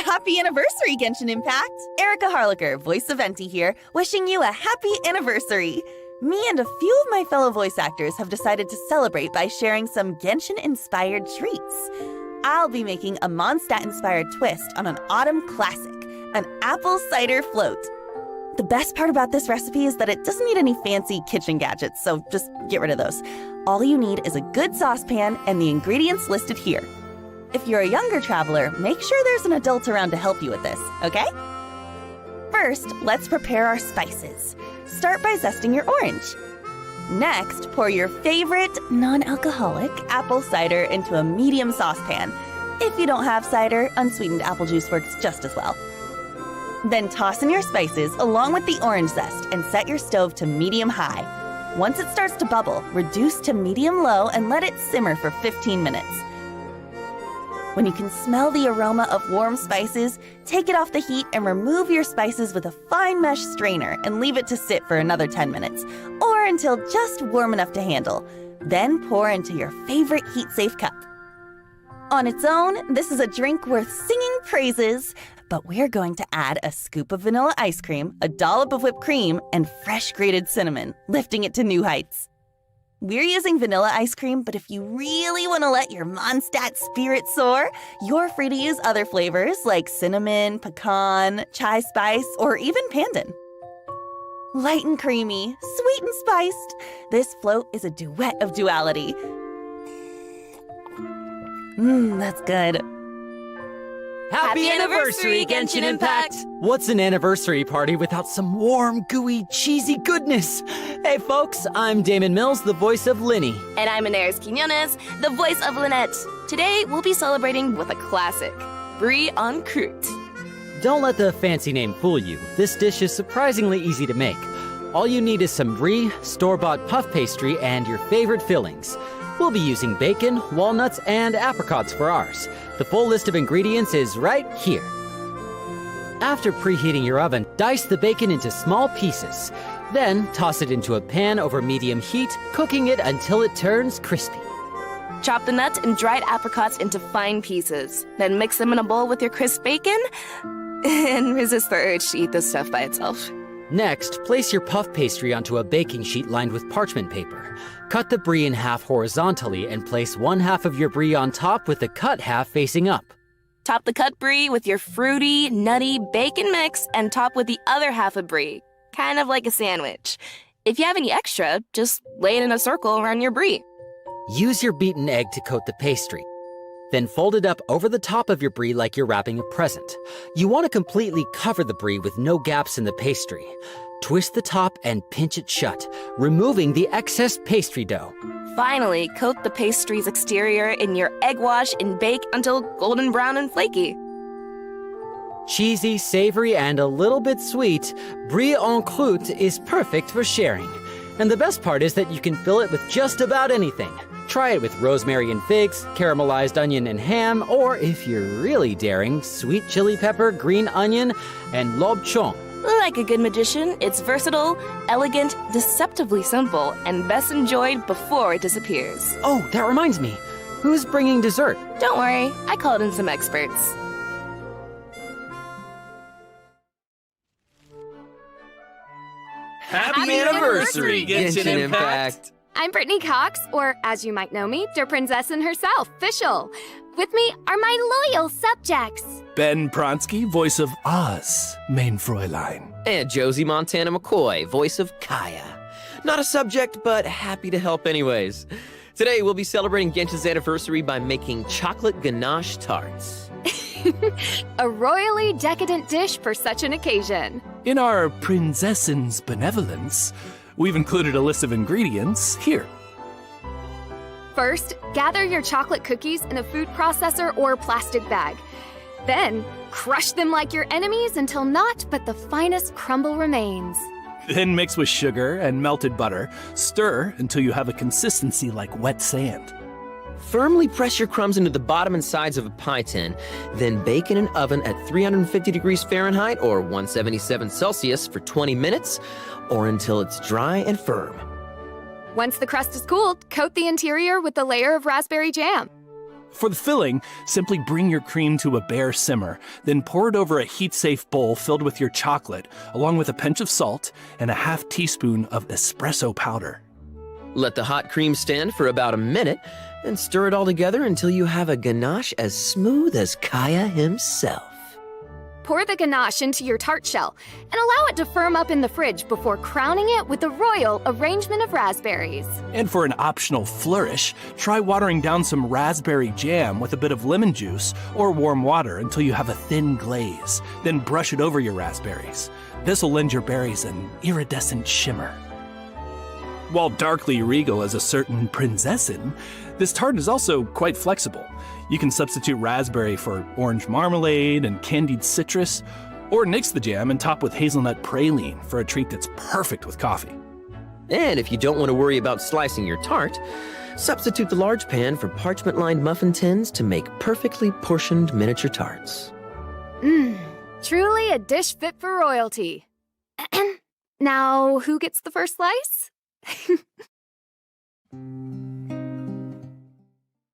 Happy anniversary, Genshin Impact! Erica Harlicker, voice of Venti here, wishing you a happy anniversary! Me and a few of my fellow voice actors have decided to celebrate by sharing some Genshin-inspired treats. I'll be making a Mondstadt-inspired twist on an autumn classic, an apple cider float. The best part about this recipe is that it doesn't need any fancy kitchen gadgets, so just get rid of those. All you need is a good saucepan and the ingredients listed here. If you're a younger traveler, make sure there's an adult around to help you with this, okay? First, let's prepare our spices. Start by zesting your orange. Next, pour your favorite non-alcoholic apple cider into a medium saucepan. If you don't have cider, unsweetened apple juice works just as well. Then toss in your spices along with the orange zest and set your stove to medium-high. Once it starts to bubble, reduce to medium-low and let it simmer for 15 minutes. When you can smell the aroma of warm spices, take it off the heat and remove your spices with a fine mesh strainer and leave it to sit for another 10 minutes, or until just warm enough to handle. Then pour into your favorite heat-safe cup. On its own, this is a drink worth singing praises, but we're going to add a scoop of vanilla ice cream, a dollop of whipped cream, and fresh grated cinnamon, lifting it to new heights. We're using vanilla ice cream, but if you really want to let your Mondstadt spirit soar, you're free to use other flavors like cinnamon, pecan, chai spice, or even pandan. Light and creamy, sweet and spiced, this float is a duet of duality. That's good. Happy anniversary, Genshin Impact! What's an anniversary party without some warm, gooey, cheesy goodness? Hey folks, I'm Damon Mills, the voice of Lyney. And I'm Inez Quiñones, the voice of Linette. Today, we'll be celebrating with a classic, brie en croûte. Don't let the fancy name fool you. This dish is surprisingly easy to make. All you need is some brie, store-bought puff pastry, and your favorite fillings. We'll be using bacon, walnuts, and apricots for ours. The full list of ingredients is right here. After preheating your oven, dice the bacon into small pieces. Then toss it into a pan over medium heat, cooking it until it turns crispy. Chop the nuts and dried apricots into fine pieces. Then mix them in a bowl with your crisp bacon and resist the urge to eat this stuff by itself. Next, place your puff pastry onto a baking sheet lined with parchment paper. Cut the brie in half horizontally and place one half of your brie on top with the cut half facing up. Top the cut brie with your fruity, nutty bacon mix and top with the other half of brie, kind of like a sandwich. If you have any extra, just lay it in a circle around your brie. Use your beaten egg to coat the pastry. Then fold it up over the top of your brie like you're wrapping a present. You want to completely cover the brie with no gaps in the pastry. Twist the top and pinch it shut, removing the excess pastry dough. Finally, coat the pastry's exterior in your egg wash and bake until golden brown and flaky. Cheesy, savory, and a little bit sweet, brie en croûte is perfect for sharing. And the best part is that you can fill it with just about anything. Try it with rosemary and figs, caramelized onion and ham, or if you're really daring, sweet chili pepper, green onion, and lobchon. Like a good magician, it's versatile, elegant, deceptively simple, and best enjoyed before it disappears. Oh, that reminds me. Who's bringing dessert? Don't worry, I called in some experts. Happy anniversary, Genshin Impact! I'm Brittany Cox, or as you might know me, der Prinzessin herself, Fischl. With me are my loyal subjects. Ben Pronsky, voice of Oz, main Fräulein. And Josie Montana McCoy, voice of Kaeya. Not a subject, but happy to help anyways. Today, we'll be celebrating Genshin's anniversary by making chocolate ganache tarts. A royally decadent dish for such an occasion. In our Prinzessin's benevolence, we've included a list of ingredients here. First, gather your chocolate cookies in a food processor or plastic bag. Then, crush them like your enemies until naught but the finest crumble remains. Then mix with sugar and melted butter. Stir until you have a consistency like wet sand. Firmly press your crumbs into the bottom and sides of a pie tin, then bake in an oven at 350 degrees Fahrenheit or 177 Celsius for 20 minutes, or until it's dry and firm. Once the crust is cooled, coat the interior with a layer of raspberry jam. For the filling, simply bring your cream to a bare simmer, then pour it over a heat-safe bowl filled with your chocolate, along with a pinch of salt and a half teaspoon of espresso powder. Let the hot cream stand for about a minute, then stir it all together until you have a ganache as smooth as Kaeya himself. Pour the ganache into your tart shell and allow it to firm up in the fridge before crowning it with a royal arrangement of raspberries. And for an optional flourish, try watering down some raspberry jam with a bit of lemon juice or warm water until you have a thin glaze. Then brush it over your raspberries. This will lend your berries an iridescent shimmer. While darkly regal as a certain prinzessin, this tart is also quite flexible. You can substitute raspberry for orange marmalade and candied citrus, or nix the jam and top with hazelnut praline for a treat that's perfect with coffee. And if you don't want to worry about slicing your tart, substitute the large pan for parchment-lined muffin tins to make perfectly portioned miniature tarts. Truly a dish fit for royalty. Now, who gets the first slice?